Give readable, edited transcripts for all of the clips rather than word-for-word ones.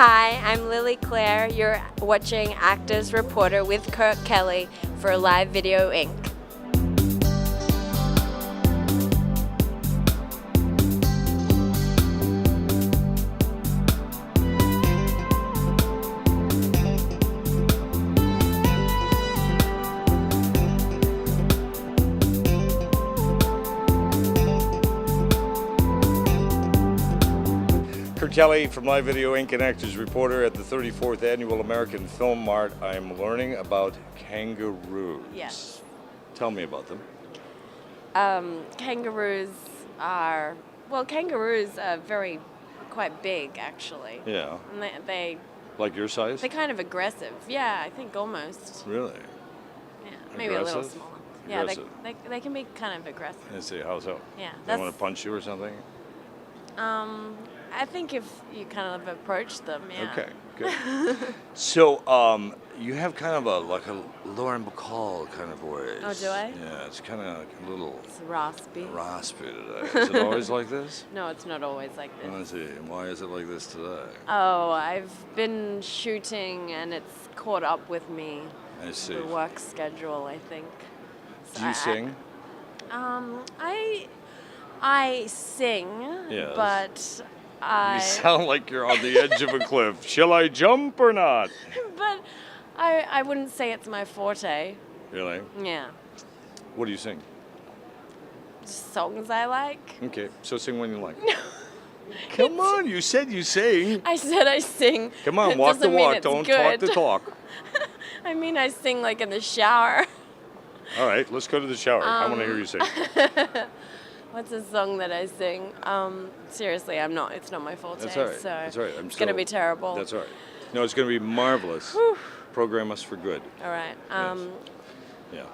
Hi, I'm Lily Claire. You're watching Actors Reporter with Kurt Kelly for Live Video Inc. Kurt Kelly from Live Video Inc. and Actors Reporter at the 34th Annual American Film Mart. I'm learning about kangaroos. Yes. Tell me about them. Kangaroos are quite big, actually. Yeah. And they Like your size? they're kind of aggressive. Yeah, I think almost. Really? Yeah, maybe a little Aggressive? smaller. Yeah, Aggressive. they can be kind of aggressive. Let's see, how so? Yeah, They want to punch you or something? I think if you kind of approach them, yeah. Okay, good. So, you have kind of a Lauren Bacall kind of voice. Oh, do I? Yeah, it's kind of a little It's raspy. raspy today. Is it always like this? No, it's not always like this. Let's see, why is it like this today? Oh, I've been shooting and it's caught up with me. I see. The work schedule, I think. So Do you sing? I sing, Yes. but You sound like you're on the edge of a cliff. Shall I jump or not? but I wouldn't say it's my forte. Really? Yeah. What do you sing? Just songs I like. Okay, so sing when you like. Come on, you said you sing. I said I sing. Come on, It walk the doesn't mean walk, it's don't talk good. the talk. I mean, I sing like in the shower. All right, let's go to the shower. I want to hear you sing. What's a song that I sing? Seriously, it's not my forte. That's all right. So That's all right. it's going to be terrible. That's all right. No, it's going to be marvelous. Program us for good. All right. Yeah.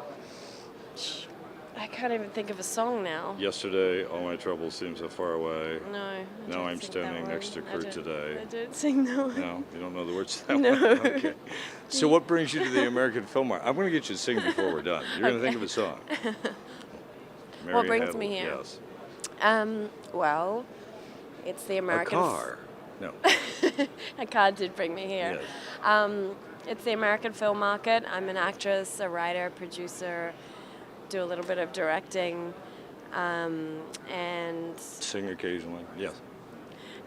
I can't even think of a song now. Yesterday, all my troubles seemed so far away. No. I Now don't I'm sing standing that next to one. Kurt today. I don't sing that one. No, you don't know the words to that No. one? Okay. So what brings you to the American Film Mart? I'm going to get you to sing before we're done. You're going to think of a song. What brings Hadley, me here? Yes. Well, it's the American... A car. No. A car did bring me here. Yes. It's the American Film Market. I'm an actress, a writer, producer, do a little bit of directing, and Sing occasionally. Yes.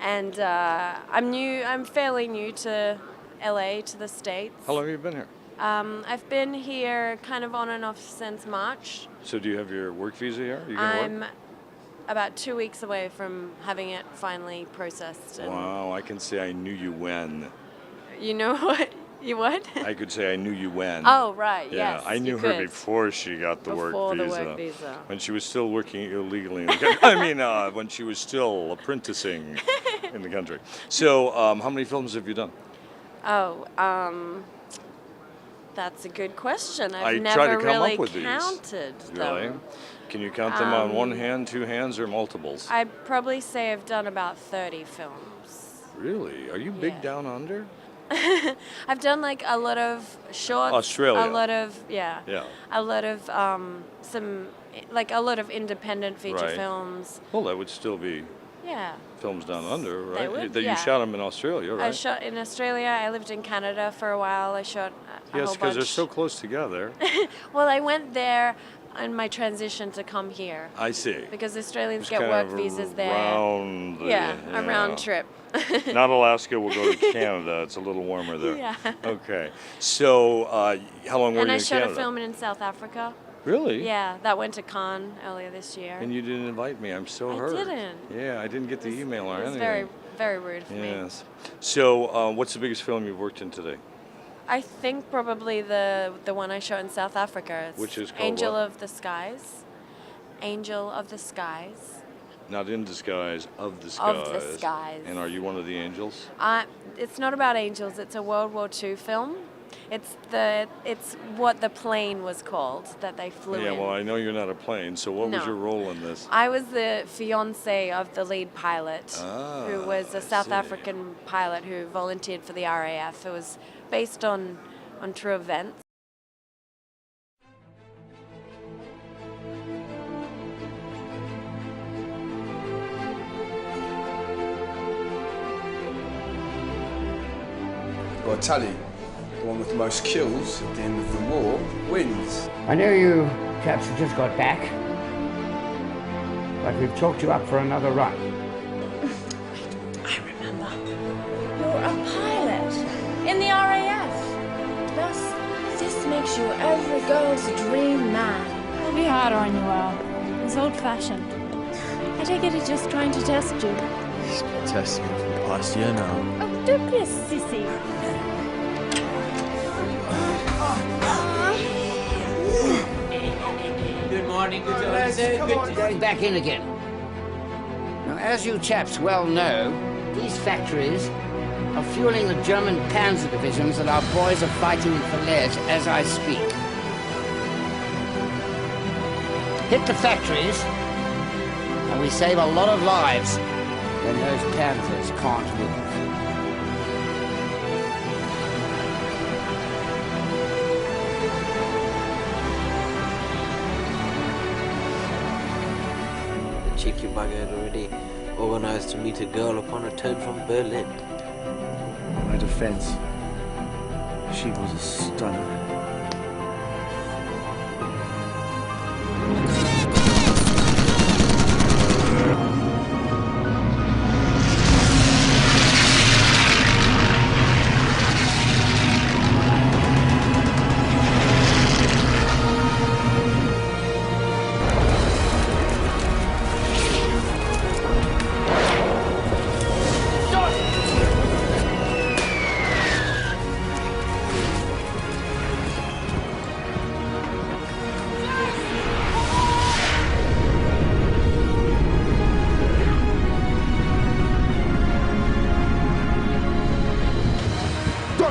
and I'm fairly new to LA, to the States. How long have you been here? I've been here kind of on and off since March. So do you have your work visa here? You can work? I'm about 2 weeks away from having it finally processed. And Wow, I can say I knew you when. You know what? You what? I could say I knew you when. Oh, right, Yeah, yes. I knew you her could. before she got the Before work the visa. work visa. When she was still working illegally in the country. I mean, when she was still apprenticing in the country. So, how many films have you done? Oh, that's a good question. I I've try to never come really up with these. counted Really? them. Can you count them on one hand, two hands, or multiples? I'd probably say I've done about 30 films. Really? Are you big Yeah. down under? I've done like a lot of shorts. Australia. A lot of, yeah. Yeah. A lot of a lot of independent feature Right. films. Well, that would still be Yeah. films down under, right? would, That yeah. you shot them in Australia, right? I shot in Australia. I lived in Canada for a while. I shot a Yes, whole because they're bunch. so close together. Well, I went there on my transition to come here I see. because Australians It's get kind work of visas there. Round, Yeah, a round trip. Not Alaska, we'll go to Canada. It's a little warmer there. Yeah. Okay. So, how long were And you I in shot Canada? a film in South Africa. Really? Yeah, that went to Cannes earlier this year. And you didn't invite me. I'm so I hurt. didn't. Yeah, I didn't get the email or It was anything. very, very rude of me. Yes. So, what's the biggest film you've worked in today? I think probably the one I shot in South Africa. It's Which is called Angel what? of the Skies. Angel of the Skies. Not in disguise, of the skies. Of the skies. And are you one of the angels? It's not about angels. It's a World War II film. It's what the plane was called that they flew Yeah, in. well, I know you're not a plane, so what was No. your role in this? I was the fiance of the lead pilot, who was I a South see. African pilot who volunteered for the RAF. It was based on true events. got a tally. The one with the most kills at the end of the war wins. I know you chaps have just got back, but we've chalked you up for another run. I remember. You're a pilot in the RAF. Thus, this makes you every girl's dream man. It'll be harder on you, Al. It's old-fashioned. I take it he's just trying to test you. He's been testing me for the past year now. Oh, don't be a sissy. Good morning, Going back in again. Now, as you chaps well know, these factories are fueling the German panzer divisions that our boys are fighting in Falaise as I speak. Hit the factories, and we save a lot of lives when those panzers can't move. Cheeky bugger had already organised to meet a girl upon return from Berlin. In my defense, she was a stunner.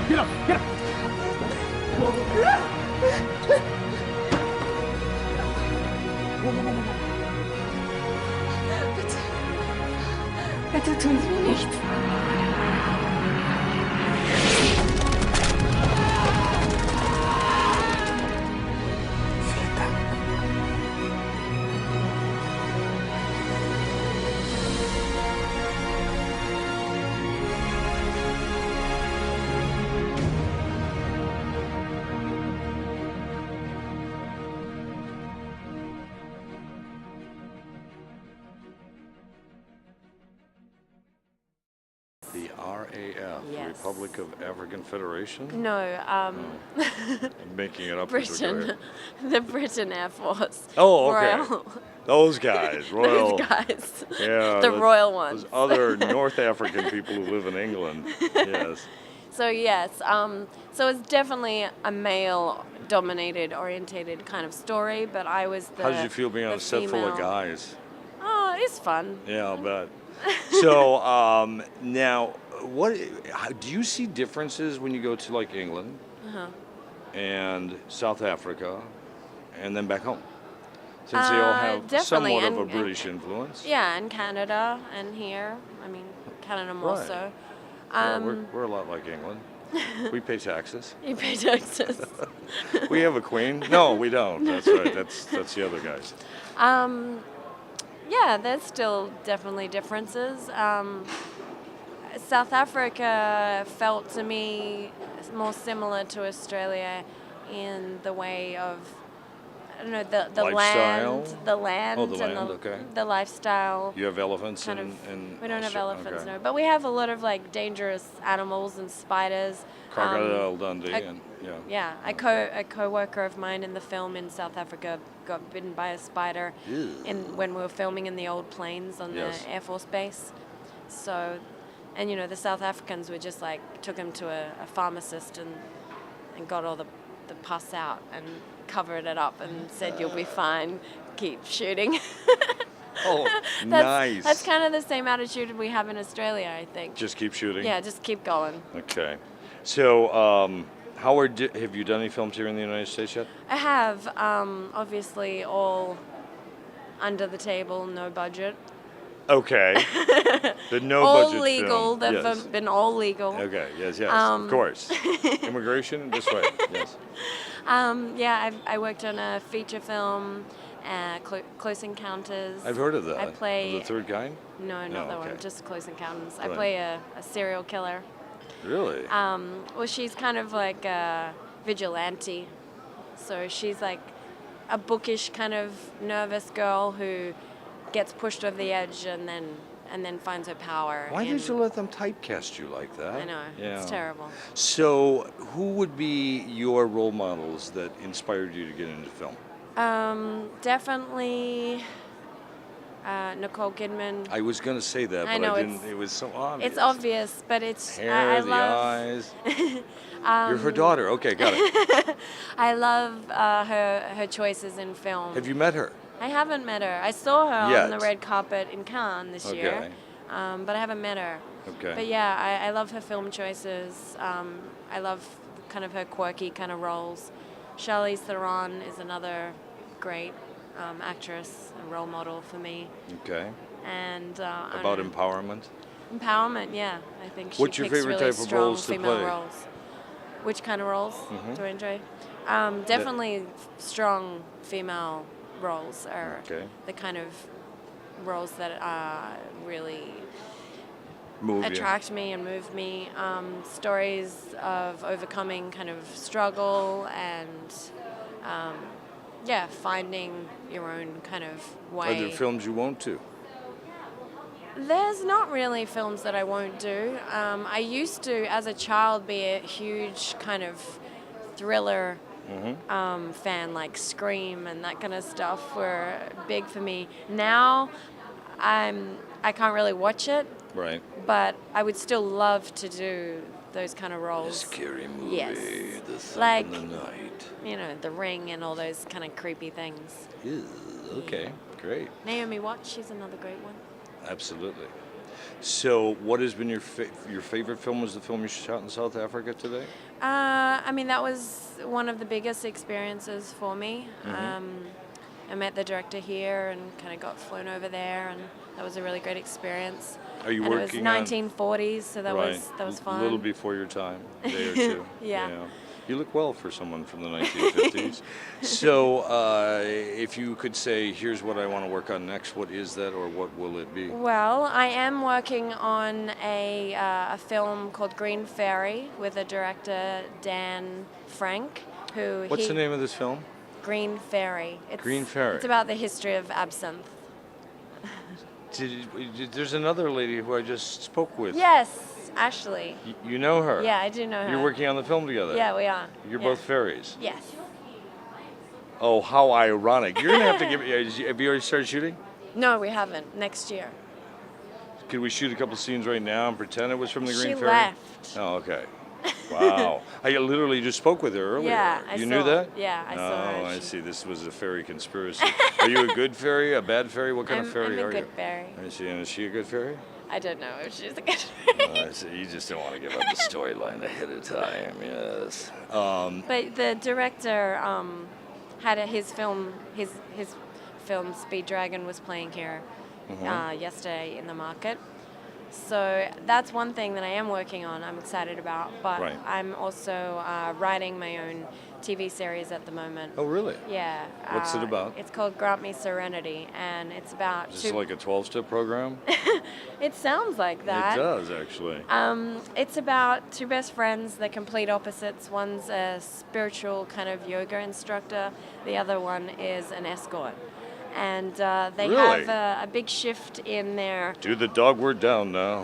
Get up! Get up! Bitte tun Sie mir nichts. Vielen Dank. The RAF, Yes. Republic of African Federation? No, I'm making it up as we go Britain. here. The Britain Air Force. Oh, okay. Royal. Those guys, royal. Those guys. Yeah, The royal ones. Those other North African people who live in England. Yes. So yes, so it's definitely a male-dominated, orientated kind of story. But I was the. How did you feel being on the a set full of female. guys? Oh, it's fun. Yeah, I'll bet. So now, do you see differences when you go to like England and South Africa, and then back home? Since they all have definitely, somewhat of a and- British influence. Yeah, and Canada and here. I mean, Canada more Right. so. Yeah, we're a lot like England. We pay taxes. You pay taxes. We have a queen. No, we don't. That's right. That's the other guys. Yeah, there's still definitely differences. South Africa felt to me more similar to Australia in the way of, I don't know, the Lifestyle? land, Oh, the and land, okay. the lifestyle. You have elephants Kind in of, we don't have Australia? elephants, Okay. no, but we have a lot of like dangerous animals and spiders. Crocodile Dundee I- and yeah. Yeah, a co-worker of mine in the film in South Africa got bitten by a spider when we were filming in the old planes on Yes. the Air Force Base. So, and you know, the South Africans were just like, took him to a pharmacist and got all the pus out and covered it up and said, "You'll be fine, keep shooting." Oh, nice. That's kind of the same attitude we have in Australia, I think. Just keep shooting? Yeah, just keep going. Okay. So, Howard, have you done any films here in the United States yet? I have, obviously, all under the table, no budget. Okay. The no all budget legal. film. They've Yes. been all legal. Okay. Yes. Of course. Immigration this way. Yes. Yeah, I worked on a feature film, Close Encounters. I've heard of that. I play. The third kind. No, not No, that okay. one. Just Close Encounters. I Right. play a serial killer. Really? Well, she's kind of like a vigilante. So she's like a bookish kind of nervous girl who gets pushed over the edge and then finds her power. Why did you let them typecast you like that? I know. Yeah. It's terrible. So, who would be your role models that inspired you to get into film? Definitely Nicole Kidman. I was going to say that, I but know, I didn't. It was so obvious. It's obvious, but it's Hair, I the love. eyes. You're her daughter. Okay, got it. I love her choices in film. Have you met her? I haven't met her. I saw her Yet. on the red carpet in Cannes this year, but I haven't met her. Okay. But yeah, I love her film choices. I love kind of her quirky kind of roles. Charlize Theron is another great actress and role model for me. Okay. And About empowerment? Empowerment, yeah. I think she What's your picks favorite really type of strong roles to female play? roles. Which kind of roles do I enjoy? Definitely strong female roles are the kind of roles that really attract me and move me. Stories of overcoming kind of struggle and finding your own kind of way. Are there films you won't do? There's not really films that I won't do. I used to, as a child, be a huge kind of thriller fan, like Scream and that kind of stuff were big for me. Now, I can't really watch it. Right. But I would still love to do those kind of roles. A scary movie. Yes. The Thump Like, in the Night. You know, The Ring and all those kind of creepy things. Ew, okay, great. Naomi Watts, she's another great one. Absolutely. So, what has been your favorite film? Was the film you shot in South Africa today? I mean, that was one of the biggest experiences for me. I met the director here and kind of got flown over there, and that was a really great experience. Are you and working it was 1940s, so that right. was fun. A little before your time, a day or two. Yeah. You look well for someone from the 1950s. So, if you could say, here's what I want to work on next, what is that, or what will it be? Well, I am working on a film called Green Fairy with the director Dan Frank, What's the name of this film? Green Fairy. Green Fairy. It's about the history of absinthe. There's another lady who I just spoke with. Yes, Ashley. You know her? Yeah, I do know her. You're working on the film together? Yeah, we are. You're both fairies? Yes. Oh, how ironic. You're going to have to give me... Have you already started shooting? No, we haven't. Next year. Could we shoot a couple scenes right now and pretend it was from the Green Fairy? She left. Oh, okay. Wow. I literally just spoke with her earlier. Yeah, I You saw. knew that? Yeah, I saw her. Oh, I see. This was a fairy conspiracy. Are you a good fairy, a bad fairy? What kind of fairy I'm are a good you? fairy. I see. And is she a good fairy? I don't know if she's a good fairy. I see. You just don't want to give up the storyline ahead of time. Yes. But the director had his film Speed Dragon was playing here yesterday in the market. So that's one thing that I am working on. I'm excited about, but Right. I'm also writing my own TV series at the moment. Oh, really? Yeah. What's it about? It's called Grant Me Serenity, and it's about. Is this like a 12-step program? It sounds like that. It does, actually. It's about two best friends. They're complete opposites. One's a spiritual kind of yoga instructor. The other one is an escort. And they Really? have a big shift in their... Do the dog word down now.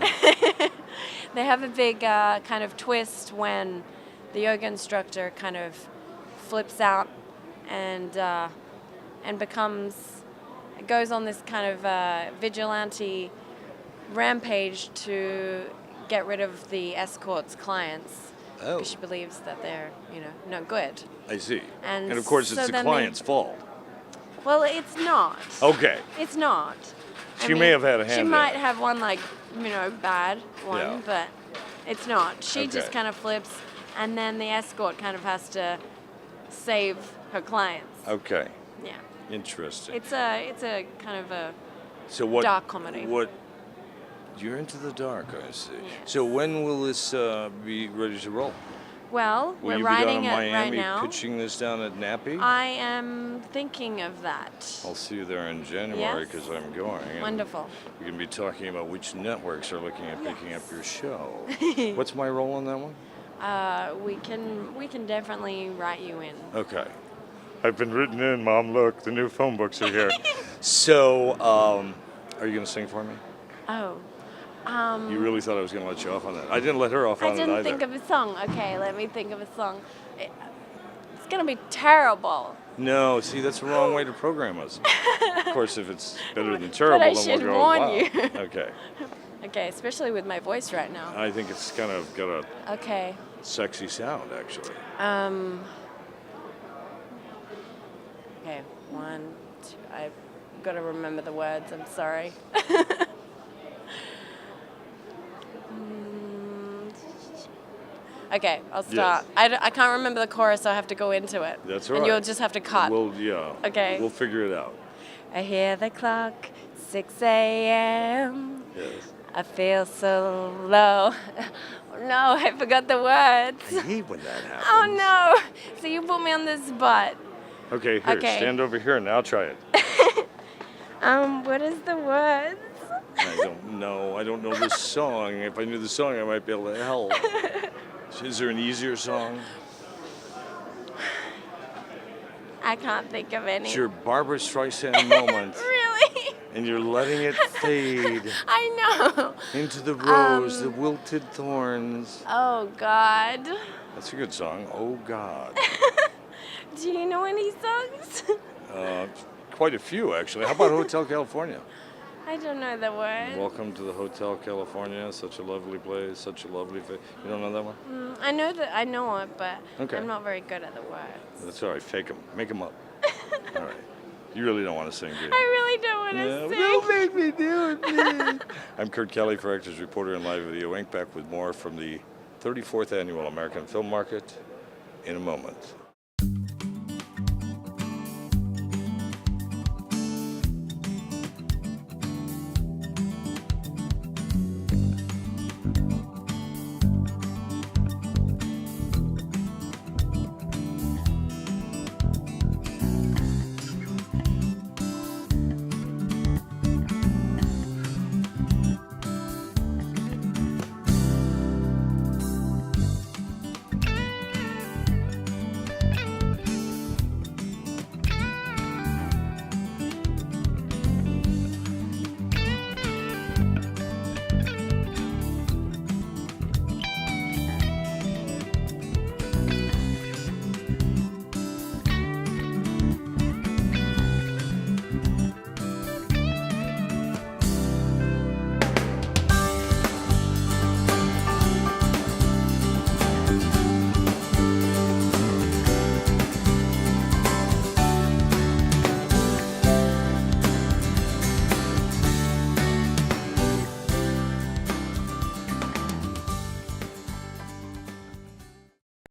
They have a big kind of twist when the yoga instructor kind of flips out and goes on this kind of vigilante rampage to get rid of the escort's clients. Oh. Because she believes that they're, no good. I see. And of course, so it's the then client's fault. Well, it's not. Okay. It's not. She may have had a hand She in might it. have one, bad one, Yeah. but it's not. She just Okay. kind of flips, and then the escort kind of has to save her clients. Okay. Yeah. Interesting. It's a kind of a So what? dark comedy. What? You're into the dark, I see. Yes. So when will this be ready to roll? Well, Will we're you be down writing in it right Miami now. pitching this down at Nappy? I am thinking of that. I'll see you there in January Yes. because I'm going. and Wonderful. We can be talking about which networks are looking at picking up Yes. your show. What's my role on that one? We can definitely write you in. Okay. I've been written in, Mom. Look, the new phone books are here. So, are you going to sing for me? Oh. You really thought I was going to let you off on that. I didn't let her off on I it didn't either. think of a song. Okay, let me think of a song. It's gonna be terrible. No, see, that's the wrong way to program us. Of course, if it's better than terrible, I then should we'll go, warn wow. you. Okay. Okay, especially with my voice right now. I think it's kind of got a Okay. sexy sound, actually. Okay, 1, 2. I've got to remember the words. I'm sorry. Okay, I'll start. I can't remember the chorus, so I have to go into it. That's all and right. you'll just have to cut. Yeah. Okay. We'll figure it out. I hear the clock, 6 a.m. Yes. I feel so low. Oh, no, I forgot the words. I hate when that happens. Oh no! So you put me on the spot. Okay, here, Okay. stand over here and now try it. What is the words? I don't know. I don't know this song. If I knew the song, I might be able to help. Is there an easier song? I can't think of any. It's your Barbara Streisand moment, Really? and you're letting it fade I know. into the rose, the wilted thorns. Oh God. That's a good song. Oh God. Do you know any songs? Quite a few, actually. How about Hotel California? I don't know the words. Welcome to the Hotel California. Such a lovely place. Such a lovely face. You don't know that one? I know that I know it, but Okay. I'm not very good at the words. That's all right. Fake them. Make them up. All right. You really don't want to sing, do you? I really don't want to sing. Don't make me do it, please. I'm Kurt Kelly for Actors Reporter and Live Video Inc. Back with more from the 34th Annual American Film Market in a moment.